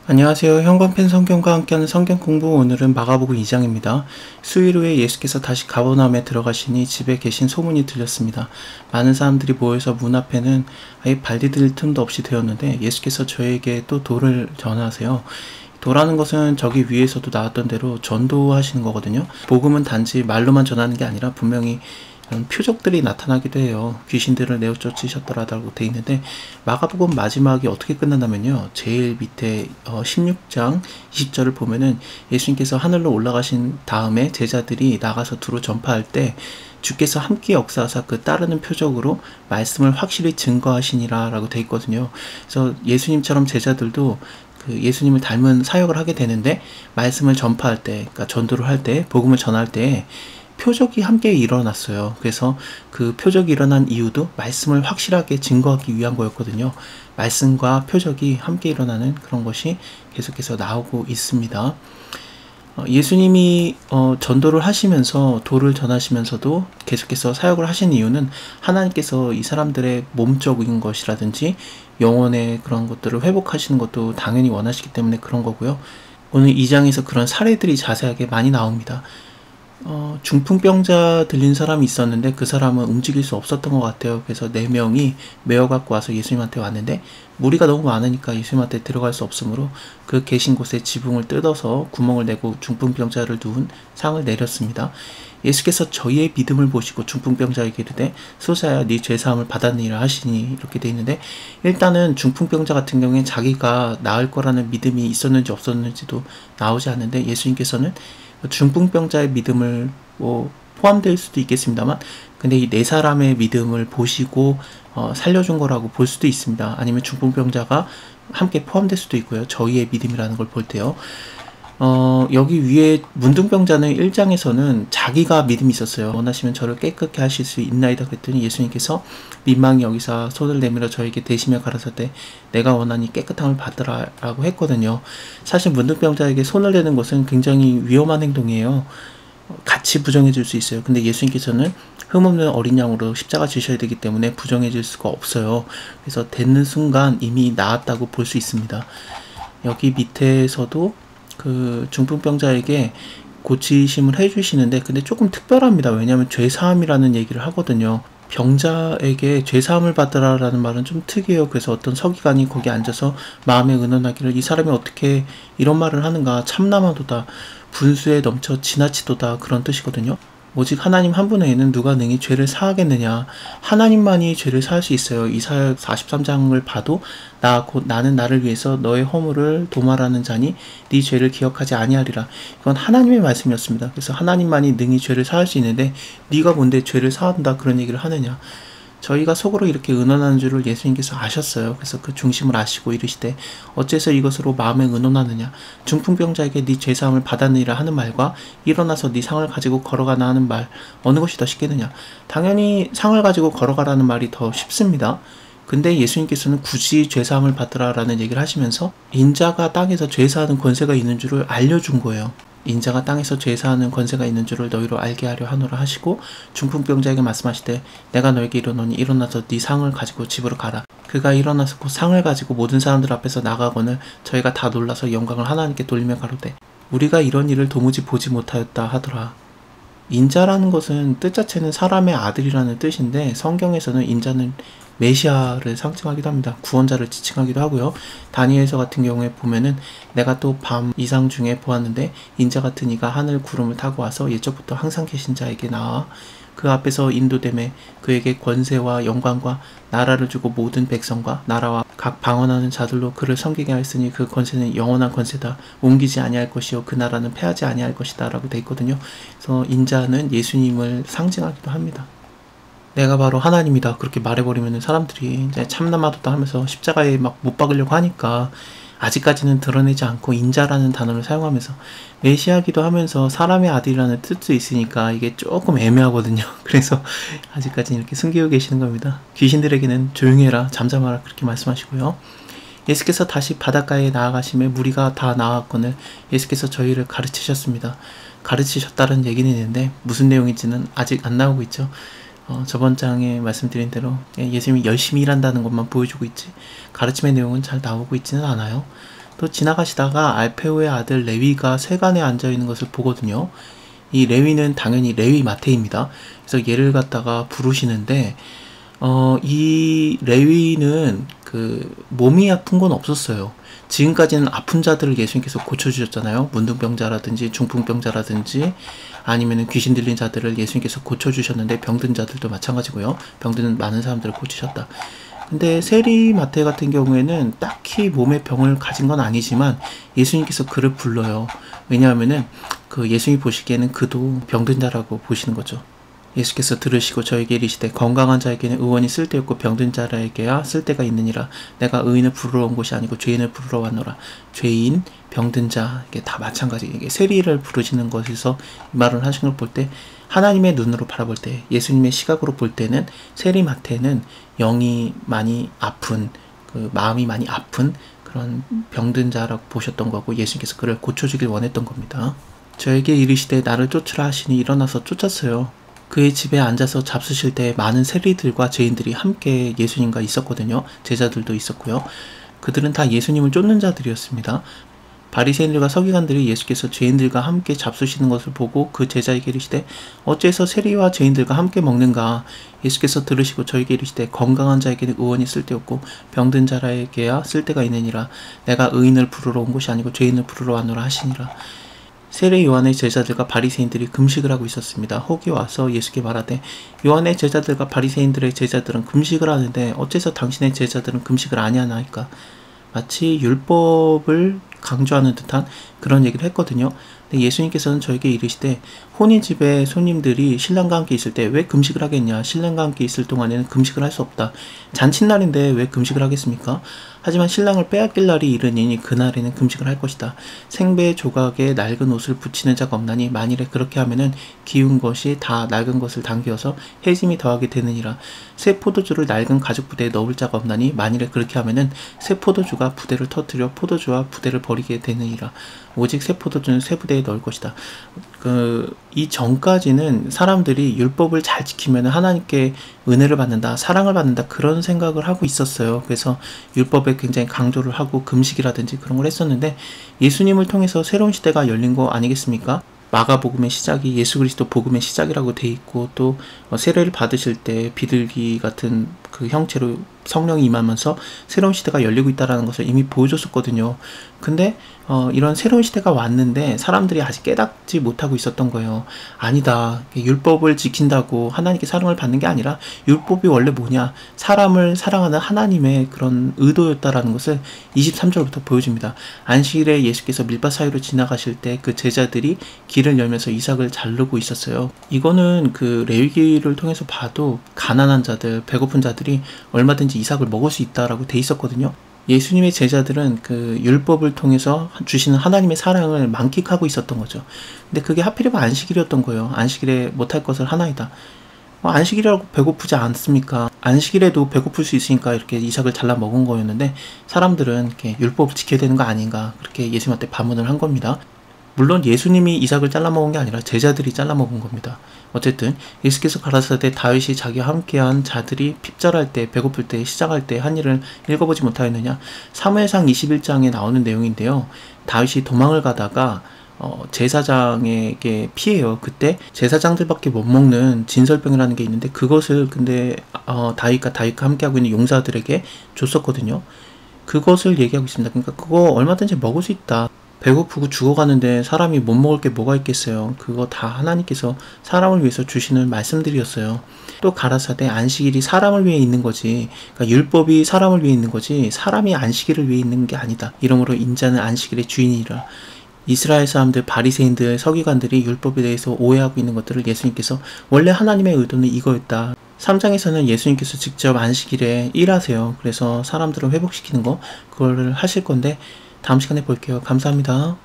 안녕하세요. 현관펜 성경과 함께하는 성경 공부, 오늘은 마가복음 2장입니다. 수일 후에 예수께서 다시 가버나움에 들어가시니 집에 계신 소문이 들렸습니다. 많은 사람들이 모여서 문 앞에는 아예 발디딜 틈도 없이 되었는데 예수께서 저에게 또 도를 전하세요. 도라는 것은 저기 위에서도 나왔던 대로 전도하시는 거거든요. 복음은 단지 말로만 전하는 게 아니라 분명히 표적들이 나타나기도 해요. 귀신들을 내어 쫓으셨더라라고 돼 있는데, 마가복음 마지막이 어떻게 끝난다면요, 제일 밑에 16장 20절을 보면은 예수님께서 하늘로 올라가신 다음에 제자들이 나가서 두루 전파할 때 주께서 함께 역사하사 그 따르는 표적으로 말씀을 확실히 증거하시니라 라고 돼 있거든요. 그래서 예수님처럼 제자들도 그 예수님을 닮은 사역을 하게 되는데, 말씀을 전파할 때, 그러니까 전도를 할 때, 복음을 전할 때 표적이 함께 일어났어요. 그래서 그 표적이 일어난 이유도 말씀을 확실하게 증거하기 위한 거였거든요. 말씀과 표적이 함께 일어나는 그런 것이 계속해서 나오고 있습니다. 예수님이 전도를 하시면서 도를 전하시면서도 계속해서 사역을 하신 이유는 하나님께서 이 사람들의 몸적인 것이라든지 영혼의 그런 것들을 회복하시는 것도 당연히 원하시기 때문에 그런 거고요. 오늘 2장에서 그런 사례들이 자세하게 많이 나옵니다. 중풍병자 들린 사람이 있었는데 그 사람은 움직일 수 없었던 것 같아요. 그래서 4명이 메어 갖고 와서 예수님한테 왔는데, 무리가 너무 많으니까 예수님한테 들어갈 수 없으므로 그 계신 곳에 지붕을 뜯어서 구멍을 내고 중풍병자를 누운 상을 내렸습니다. 예수께서 저희의 믿음을 보시고 중풍병자에게 이르되 소자야 네 죄사함을 받았느니라 하시니, 이렇게 돼 있는데, 일단은 중풍병자 같은 경우에 자기가 나을 거라는 믿음이 있었는지 없었는지도 나오지 않는데, 예수님께서는 중풍병자의 믿음을 포함될 수도 있겠습니다만, 근데 이 4사람의 믿음을 보시고 살려준 거라고 볼 수도 있습니다. 아니면 중풍병자가 함께 포함될 수도 있고요. 저희의 믿음이라는 걸 볼 때요. 여기 위에 문둥병자는 1장에서는 자기가 믿음이 있었어요. 원하시면 저를 깨끗게 하실 수 있나이다 그랬더니 예수님께서 민망히 여기서 손을 내밀어 저에게 대시며 가라사대 내가 원하니 깨끗함을 받으라 라고 했거든요. 사실 문둥병자에게 손을 내는 것은 굉장히 위험한 행동이에요. 같이 부정해 줄 수 있어요. 근데 예수님께서는 흠없는 어린 양으로 십자가 지셔야 되기 때문에 부정해 줄 수가 없어요. 그래서 댔는 순간 이미 나았다고 볼 수 있습니다. 여기 밑에서도 그 중풍병자에게 고치심을 해주시는데, 근데 조금 특별합니다. 왜냐하면 죄사함이라는 얘기를 하거든요. 병자에게 죄사함을 받으라라는 말은 좀 특이해요. 그래서 어떤 서기관이 거기 앉아서 마음에 의논하기를, 이 사람이 어떻게 이런 말을 하는가, 참나마도다, 분수에 넘쳐 지나치도다, 그런 뜻이거든요. 오직 하나님 한 분 외에는 누가 능히 죄를 사하겠느냐. 하나님만이 죄를 사할 수 있어요. 이사야 43장을 봐도 나는 나를 위해서 너의 허물을 도말하는 자니 네 죄를 기억하지 아니하리라. 이건 하나님의 말씀이었습니다. 그래서 하나님만이 능히 죄를 사할 수 있는데 네가 뭔데 죄를 사한다 그런 얘기를 하느냐. 저희가 속으로 이렇게 의논하는 줄을 예수님께서 아셨어요. 그래서 그 중심을 아시고 이르시되 어째서 이것으로 마음에 의논하느냐. 중풍병자에게 네 죄사함을 받았느니라 하는 말과 일어나서 네 상을 가지고 걸어가나 하는 말, 어느 것이 더 쉽겠느냐. 당연히 상을 가지고 걸어가라는 말이 더 쉽습니다. 근데 예수님께서는 굳이 죄사함을 받으라 라는 얘기를 하시면서 인자가 땅에서 죄사하는 권세가 있는 줄을 알려준 거예요. 인자가 땅에서 죄사하는 권세가 있는 줄을 너희로 알게 하려 하노라 하시고, 중풍병자에게 말씀하시되 내가 너에게 이르노니 일어나서 네 상을 가지고 집으로 가라. 그가 일어나서 그 상을 가지고 모든 사람들 앞에서 나가거늘 저희가 다 놀라서 영광을 하나님께 돌리며 가로되 우리가 이런 일을 도무지 보지 못하였다 하더라. 인자라는 것은 뜻 자체는 사람의 아들이라는 뜻인데, 성경에서는 인자는 메시아를 상징하기도 합니다. 구원자를 지칭하기도 하고요. 다니엘서 같은 경우에 보면은 내가 또 밤 이상 중에 보았는데 인자 같은 이가 하늘 구름을 타고 와서 옛적부터 항상 계신 자에게 나와 그 앞에서 인도됨에 그에게 권세와 영광과 나라를 주고 모든 백성과 나라와 각 방언하는 자들로 그를 섬기게 하였으니 그 권세는 영원한 권세다. 옮기지 아니할 것이요 그 나라는 패하지 아니할 것이다 라고 돼 있거든요. 그래서 인자는 예수님을 상징하기도 합니다. 내가 바로 하나님이다 그렇게 말해버리면 사람들이 이제 참나마도다 하면서 십자가에 막 못 박으려고 하니까 아직까지는 드러내지 않고 인자라는 단어를 사용하면서 메시아기도 하면서 사람의 아들이라는 뜻도 있으니까 이게 조금 애매하거든요. 그래서 아직까지는 이렇게 숨기고 계시는 겁니다. 귀신들에게는 조용히 해라, 잠잠하라 그렇게 말씀하시고요. 예수께서 다시 바닷가에 나아가심에 무리가 다 나왔거늘 예수께서 저희를 가르치셨습니다. 가르치셨다는 얘기는 있는데 무슨 내용인지는 아직 안 나오고 있죠. 저번 장에 말씀드린 대로 예수님이 열심히 일한다는 것만 보여주고 있지 가르침의 내용은 잘 나오고 있지는 않아요. 또 지나가시다가 알페오의 아들 레위가 세간에 앉아 있는 것을 보거든요. 이 레위는 당연히 레위 마태입니다. 그래서 얘를 갖다가 부르시는데 이 레위는 그 몸이 아픈 건 없었어요. 지금까지는 아픈 자들을 예수님께서 고쳐주셨잖아요. 문둥병자라든지 중풍병자라든지 아니면 귀신 들린 자들을 예수님께서 고쳐주셨는데, 병든 자들도 마찬가지고요. 병든 많은 사람들을 고치셨다. 근데 세리 마태 같은 경우에는 딱히 몸의 병을 가진 건 아니지만 예수님께서 그를 불러요. 왜냐하면은 그 예수님이 보시기에는 그도 병든 자라고 보시는 거죠. 예수께서 들으시고 저에게 이르시되 건강한 자에게는 의원이 쓸데없고 병든 자에게야 쓸데가 있느니라. 내가 의인을 부르러 온 것이 아니고 죄인을 부르러 왔노라. 죄인, 병든 자, 이게 다 마찬가지. 이게 세리를 부르시는 것에서 이 말을 하신 걸 볼 때, 하나님의 눈으로 바라볼 때, 예수님의 시각으로 볼 때는 세리 마태는 영이 많이 아픈, 그 마음이 많이 아픈 그런 병든 자라고 보셨던 거고, 예수님께서 그를 고쳐주길 원했던 겁니다. 저에게 이르시되 나를 쫓으라 하시니 일어나서 쫓았어요. 그의 집에 앉아서 잡수실 때 많은 세리들과 죄인들이 함께 예수님과 있었거든요. 제자들도 있었고요. 그들은 다 예수님을 쫓는 자들이었습니다. 바리새인들과 서기관들이 예수께서 죄인들과 함께 잡수시는 것을 보고 그 제자에게 이르시되 어째서 세리와 죄인들과 함께 먹는가. 예수께서 들으시고 저에게 이르시되 건강한 자에게는 의원이 쓸데없고 병든 자에게야 쓸데가 있느니라. 내가 의인을 부르러 온 것이 아니고 죄인을 부르러 왔노라 하시니라. 세례 요한의 제자들과 바리새인들이 금식을 하고 있었습니다. 혹이 와서 예수께 말하되 요한의 제자들과 바리새인들의 제자들은 금식을 하는데 어째서 당신의 제자들은 금식을 아니하나이까. 마치 율법을 강조하는 듯한 그런 얘기를 했거든요. 근데 예수님께서는 저에게 이르시되 혼인집에 손님들이 신랑과 함께 있을 때 왜 금식을 하겠냐. 신랑과 함께 있을 동안에는 금식을 할 수 없다. 잔칫날인데 왜 금식을 하겠습니까? 하지만 신랑을 빼앗길 날이 이르니 그날에는 금식을 할 것이다. 생배 조각에 낡은 옷을 붙이는 자가 없나니 만일에 그렇게 하면은 기운 것이 다 낡은 것을 당기어서 해짐이 더하게 되느니라. 새 포도주를 낡은 가죽 부대에 넣을 자가 없나니 만일에 그렇게 하면은 새 포도주가 부대를 터뜨려 포도주와 부대를 버리게 되느니라. 오직 새 포도주는 새 부대에 넣을 것이다. 이 전까지는 사람들이 율법을 잘 지키면 하나님께 은혜를 받는다, 사랑을 받는다, 그런 생각을 하고 있었어요. 그래서 율법에 굉장히 강조를 하고 금식이라든지 그런 걸 했었는데, 예수님을 통해서 새로운 시대가 열린 거 아니겠습니까? 마가복음의 시작이 예수 그리스도 복음의 시작이라고 돼 있고, 또 세례를 받으실 때 비둘기 같은 그 형체로 성령이 임하면서 새로운 시대가 열리고 있다는 것을 이미 보여줬었거든요. 근데 이런 새로운 시대가 왔는데 사람들이 아직 깨닫지 못하고 있었던 거예요. 아니다. 율법을 지킨다고 하나님께 사랑을 받는 게 아니라 율법이 원래 뭐냐. 사람을 사랑하는 하나님의 그런 의도였다라는 것을 23절부터 보여줍니다. 안식일에 예수께서 밀밭 사이로 지나가실 때 그 제자들이 길을 열면서 이삭을 자르고 있었어요. 이거는 그 레위기를 통해서 봐도 가난한 자들, 배고픈 자들이 얼마든지 이삭을 먹을 수 있다라고 돼 있었거든요. 예수님의 제자들은 그 율법을 통해서 주시는 하나님의 사랑을 만끽하고 있었던 거죠. 근데 그게 하필이면 안식일이었던 거예요. 안식일에 못할 것을 하나이다. 안식일이라고 배고프지 않습니까? 안식일에도 배고플 수 있으니까 이렇게 이삭을 잘라 먹은 거였는데, 사람들은 이렇게 율법을 지켜야 되는 거 아닌가, 그렇게 예수님한테 반문을 한 겁니다. 물론 예수님이 이삭을 잘라 먹은 게 아니라 제자들이 잘라 먹은 겁니다. 어쨌든 예수께서 가라사대 다윗이 자기와 함께한 자들이 핍절할 때, 배고플 때, 시장할 때 한 일을 읽어보지 못하였느냐. 사무엘상 21장에 나오는 내용인데요. 다윗이 도망을 가다가 제사장에게 피해요. 그때 제사장들밖에 못 먹는 진설병이라는 게 있는데, 그것을 근데 다윗과 함께하고 있는 용사들에게 줬었거든요. 그것을 얘기하고 있습니다. 그러니까 그거 얼마든지 먹을 수 있다. 배고프고 죽어가는데 사람이 못 먹을 게 뭐가 있겠어요. 그거 다 하나님께서 사람을 위해서 주시는 말씀들이었어요. 또 가라사대 안식일이 사람을 위해 있는 거지, 그러니까 율법이 사람을 위해 있는 거지 사람이 안식일을 위해 있는 게 아니다. 이러므로 인자는 안식일의 주인이라. 이스라엘 사람들, 바리새인들, 서기관들이 율법에 대해서 오해하고 있는 것들을 예수님께서 원래 하나님의 의도는 이거였다. 3장에서는 예수님께서 직접 안식일에 일하세요. 그래서 사람들을 회복시키는 거, 그거를 하실 건데 다음 시간에 볼게요. 감사합니다.